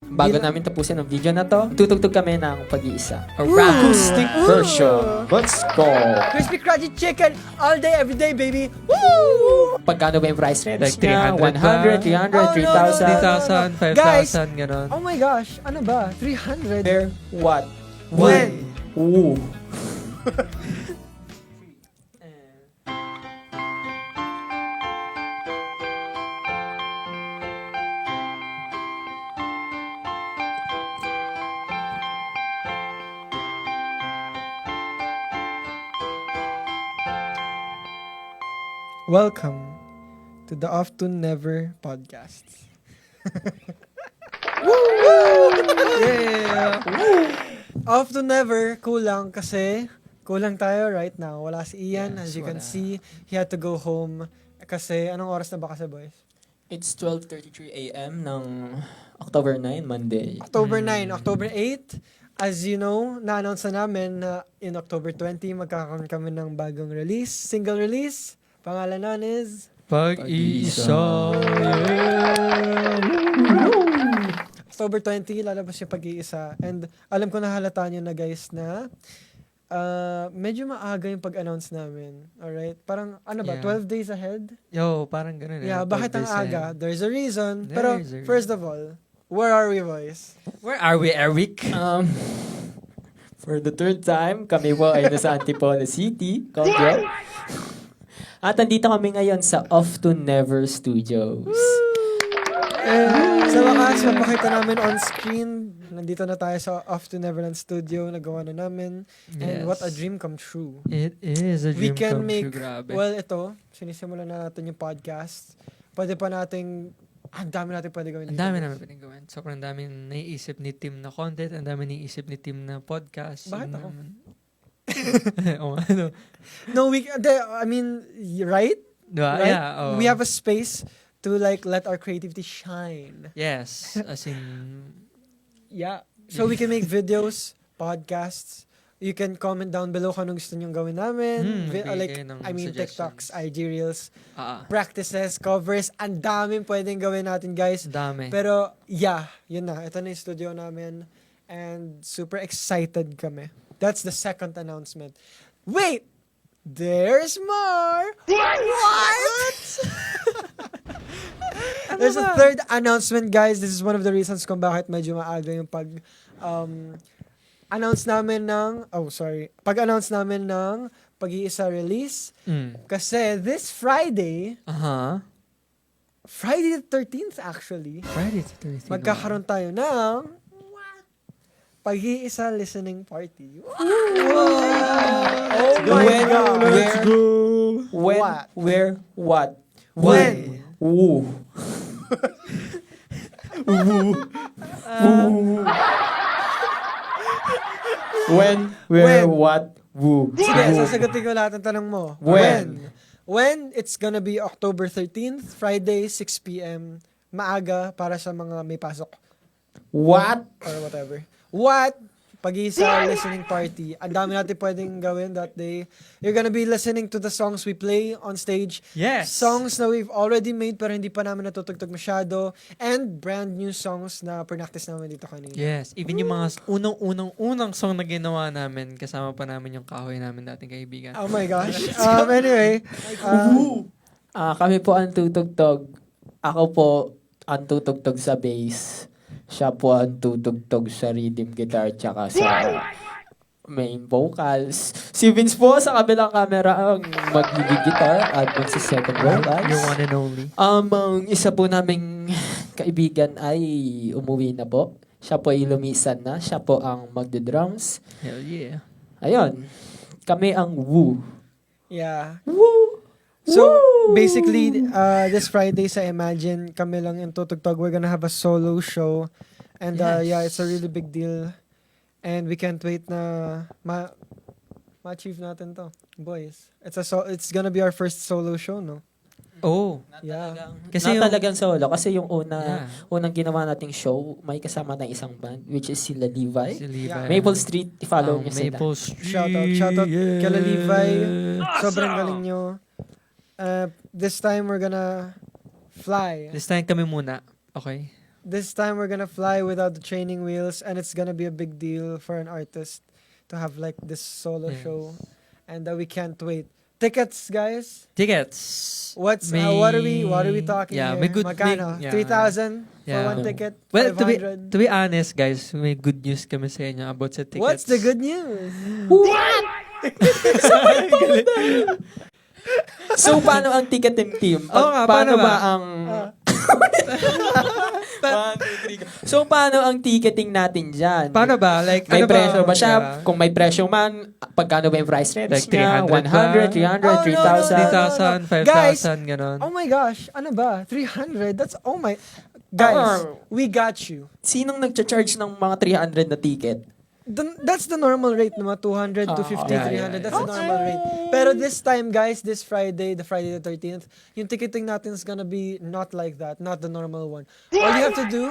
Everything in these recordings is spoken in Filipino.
Bago namin tapusin ang video na to, tutugtog kami ng pag-iisa. Acoustic Version. Let's go! Crispy crunchy chicken all day, every day, baby. Woo! Pagkano ba yung price range Like niya? 300 100, 300, Oh, no, 3,000. 3,000, Guys! 5,000, gano'n. Oh my gosh, ano ba? 300? Where? What? When? Ooh. Welcome to the Off to Never podcast. Yeah! Off to Never, kulang kasi kulang tayo right now. Wala si Ian, Yes, as you can wala. see. He had to go home kasi anong oras na ba kasi, boys? It's 12:33 a.m. ng October 9, Monday. October 9, October 8. As you know, na-announce na namin na in October 20, magkakaroon kami ng bagong release, single release. Pangalan nun is Pag-isa. October 20, lalabas yung Pag-iisa. And alam ko na halata nyo na guys na medyo maaga yung pag-announce namin. Alright? Parang ano ba, Yeah. 12 days ahead? Yo, parang gano'n eh. Yeah, bakit ang 12%. aga? There's a reason. There Pero is a reason. first of all, where are we, boys? Where are we, Eric? For the third time, kami po ay nasa Antipolo City, Cogyo. At andito kami ngayon sa Off to Never Studios. And sa wakas, mapakita namin on screen. Nandito na tayo sa Off to Neverland Studio. Nagawa na namin. And Yes. what a dream come true. It is a We dream can come make, true, grabe. well, ito, sinisimulan na natin yung podcast. Pwede pa nating, ang dami natin pwede gawin Ang dito. dami namin pinagawan. Sobrang dami naiisip ni Tim na content. Ang dami naiisip ni Tim na podcast. Bakit ako? O ano? No, I mean, right? Diba? Right? Yeah. Oh. We have a space to like let our creativity shine. Yes. As in... Yeah. So we can make videos, podcasts. You can comment down below kung anong gusto nyong gawin namin. magbigay Like, kayo ng I mean, suggestions. TikToks, IG Reels, Ah, practices, covers. Ang daming pwedeng gawin natin, guys. dami. Pero, yeah, yun na. Ito na yung studio namin. And super excited kami. That's the second announcement. Wait! There's more! What? There's a third announcement, guys. This is one of the reasons kung bakit medyo maaga yung pag-announce namin ng... Oh, sorry. Pag-announce namin ng Pag-iisa release. Kasi this Friday, Aha. Friday the 13th actually, Friday the 13th. magkakaroon tayo ng Pag-iisa listening party. Oh my When, God. let's go. When, What? where, what? When? Ooh. When, where, When? what, woo. Sige, sasagutin ko lahat ng tanong mo. When? When? It's gonna be October 13th, Friday, 6 p.m. Maaga para sa mga may pasok What? or whatever. What? Pag-iisa listening party. Ang dami natin pwedeng gawin that day. You're gonna be listening to the songs we play on stage. Yes. Songs na we've already made pero hindi pa namin natutugtog masyado. And brand new songs na practice namin dito kanina. Yes. Even yung mga unang song na ginawa namin, kasama pa namin yung kahoy namin dating kaibigan. Oh my gosh. Anyway. Kami po ang tutugtog. Ako po ang tutugtog sa bass. Siya po ang tutugtog sa rhythm guitar tsaka sa main vocals. Si Vince po sa kabilang camera ang mag-guitar at magsi-second vocals. Your one and only. Ang isa po naming kaibigan ay umuwi na po. Siya po ay lumisan na. Siya po ang magdo-drums. Hell yeah. Ayun. Kami ang woo. Yeah. Woo! So, Woo! basically, this Friday sa Imagine, kami lang yung tutugtog. We're gonna have a solo show. And Yes. yeah, it's a really big deal. And we can't wait na ma-achieve natin to. Boys, it's gonna be our first solo show, no? Oh. Yeah. Kasi Kasi yung- talagang solo. Kasi yung Yeah. unang ginawa nating show, may kasama na isang band, which is sila Levi. Si Levi. Yeah. Maple Street, i-follow niyo sila. Maple Street. Shoutout kala Levi. Yeah. Sobrang galing nyo. This time, we're gonna fly. This time kami muna. Okay? This time we're gonna fly without the training wheels, and it's gonna be a big deal for an artist to have like this solo Yes. show, and we can't wait. Tickets, guys. Tickets. What are we talking Yeah, here? may good Magkano? yeah. 3,000 for Yeah. one ticket. Well, 500. to be honest, guys, may good news kami sa inyo about sa tickets. What's the good news? So, paano ang ticket team? Oo nga, paano paano ba ba? ang... 1, 2, 3, go. So, paano ang ticketing natin dyan? Paano ba? Like, May ano presyo ba siya? Yeah. Kung may presyo man, pagkano ba yung price range Like niya? 300 ba? 100, 300, Oh, no, 3,000? 3,000, 5,000, Guys, ganon. Oh my gosh, ano ba? 300? That's, oh my... Guys, we got you. Sinong nagcha-charge ng mga 300 na ticket? That's the normal rate naman, 200, 250, yeah, 300. yeah. That's the normal rate. Pero this time, guys, this Friday, the Friday the 13th, yung ticketing natin is gonna be not like that, not the normal one. All you have to do,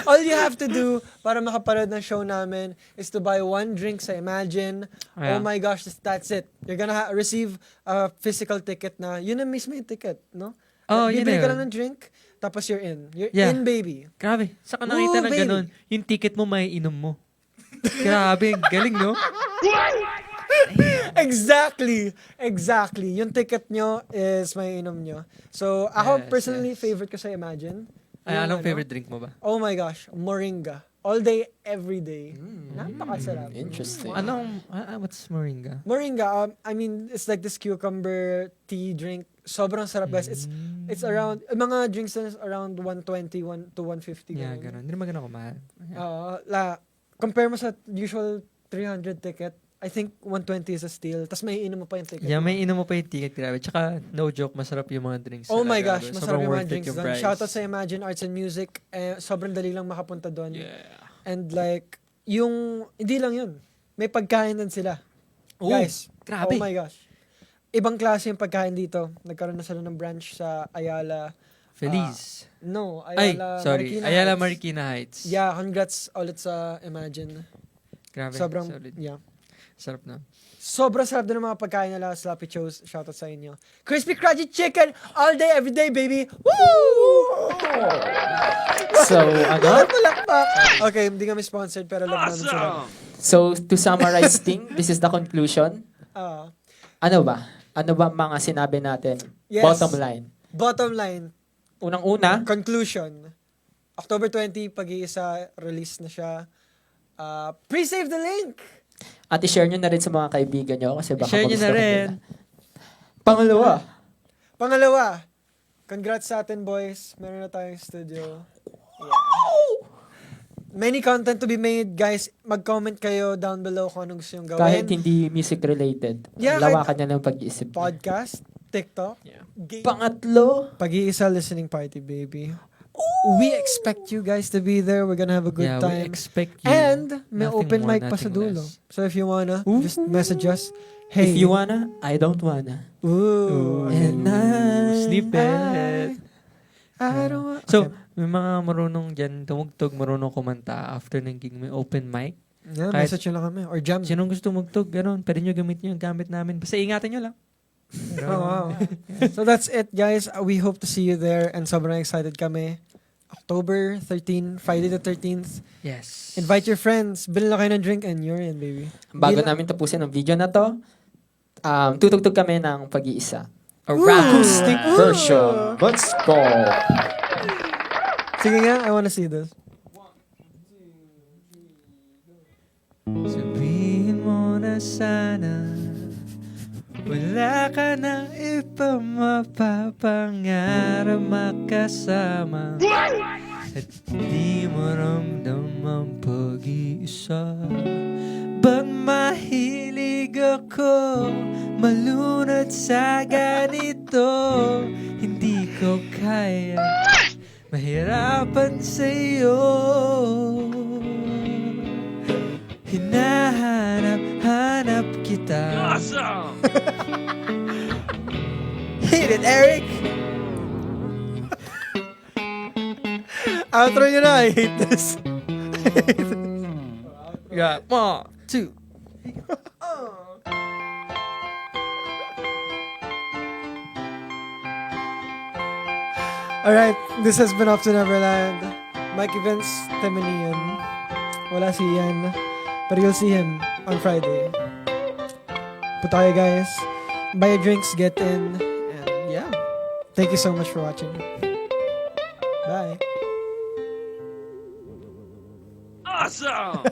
all you have to do para makapanood ng show namin is to buy one drink sa Imagine. Yeah. Oh my gosh, that's it. You're gonna receive a physical ticket na, yun na mismo yung ticket, no? Oh, yun Bibili na ka yun. lang ng drink, tapos you're in. You're Yeah. in, baby. Grabe. Saka Ooh, nakita na baby. ganon. Yung ticket mo, may inom mo. Grabe. Galing, no? Exactly. Yung ticket nyo is may inom nyo. So, ako Yes, personally, yes. favorite ko sa Imagine. Ay, Yung anong ano, favorite drink mo ba? Oh my gosh, Moringa. All day, every day. Mm. Napakasarap. Interesting. What's moringa? Moringa, I mean, it's like this cucumber tea drink. Sobrang sarap, guys. It's around, mga drinks na is around 120 to 150. Yeah, ganun. ganon. Hindi naman ganon kumahal. Yeah. Compare mo sa usual 300 ticket, I think 120 is a steal. Tapos may inom mo pa yung ticket. Yeah, mo. may inom mo pa yung ticket. Grabe. Tsaka, no joke, masarap yung mga drinks. Oh my nila, gosh, grabe. masarap Sobrang yung mga worth it drinks yung doon. price. Shoutout sa Imagine Arts and Music. Sobrang dali lang makapunta doon. Yeah. And like, hindi lang yun. May pagkain din sila. Oh, Guys, grabe. oh my gosh. Ibang klase yung pagkain dito. Nagkaroon na sila ng branch sa Ayala. Feliz. No, Ay, Ayala sorry. Marikina Ayala Heights. Marikina Heights. Yeah, congrats ulit sa Imagine. Grabe. Sobrang, Solid. yeah. Sarap na. Sobrang sarap din ng mga pagkain nila. Sloppy Joes, shoutout sa inyo. Crispy Crunchy Chicken, all day, every day, baby. Woo! So, ano? Palakpak. Okay, hindi kami sponsored, pero love namin sila. So, to summarize thing, this is the conclusion. Ah, Ano ba? Ano ba mga sinabi natin? Yes. Bottom line. bottom line, Unang-una, conclusion. October 20, pag-iisa, release na siya. Pre-save the link. at i-share nyo na rin sa mga kaibigan nyo kasi baka Share nyo na magustuhan rin. nila. Pangalawa, Pangalawa, congrats sa atin, boys. Meron na tayong studio. Yeah. Many content to be made, guys. Mag-comment kayo down below kung anong gusto yung gawin. kahit hindi music related, Yeah, lawakan nyo ng pag-iisip. nyo. Podcast, TikTok, Yeah. game. Pangatlo, Pag-iisa listening party, baby. We expect you guys to be there. We're gonna have a good Yeah, we time. expect you. And may Nothing open more, mic pa sa nothing dulo. less. So if you wanna, just message us. Hey, if you wanna, I don't wanna. Ooh. And I, Snippet. I don't want. So, may mga marunong dyan, tumugtog, marunong kumanta after ng gig, may open mic. Yeah, kahit- message nyo lang kami. Or jam. Sinong gusto magtog, gano'n, pwede nyo gamitin yung gamit namin. Basta ingatan nyo lang. Oh, wow. So that's it, guys. We hope to see you there. And sobrang excited kami. October 13, Friday the 13th. Yes. Invite your friends. Bill na kayo ng drink and you're in, baby. bago Bilang- namin tapusin ang video na to, tutugtog kami ng pag-iisa. A Ooh. acoustic Ooh. version. Let's go! Sige nga, I wanna see this. Sabihin mo na sana wala ka na iba mapapangarap makasama at di mo ramdam ang pag-iisa. Ba't mahilig ako malunod sa ganito? Hindi ko kaya mahirapan sa'yo. Hinahanap kita. Awesome! Hit it, Eric! Outro nyo na. I hate this. Yeah. 1, 2. Alright, this has been Off to Neverland. Mikey Vince, Temenian. Wala si Ian. But you'll see him on Friday. Punta kayo guys. Buy your drinks, get in. And yeah. Thank you so much for watching. Bye. Awesome!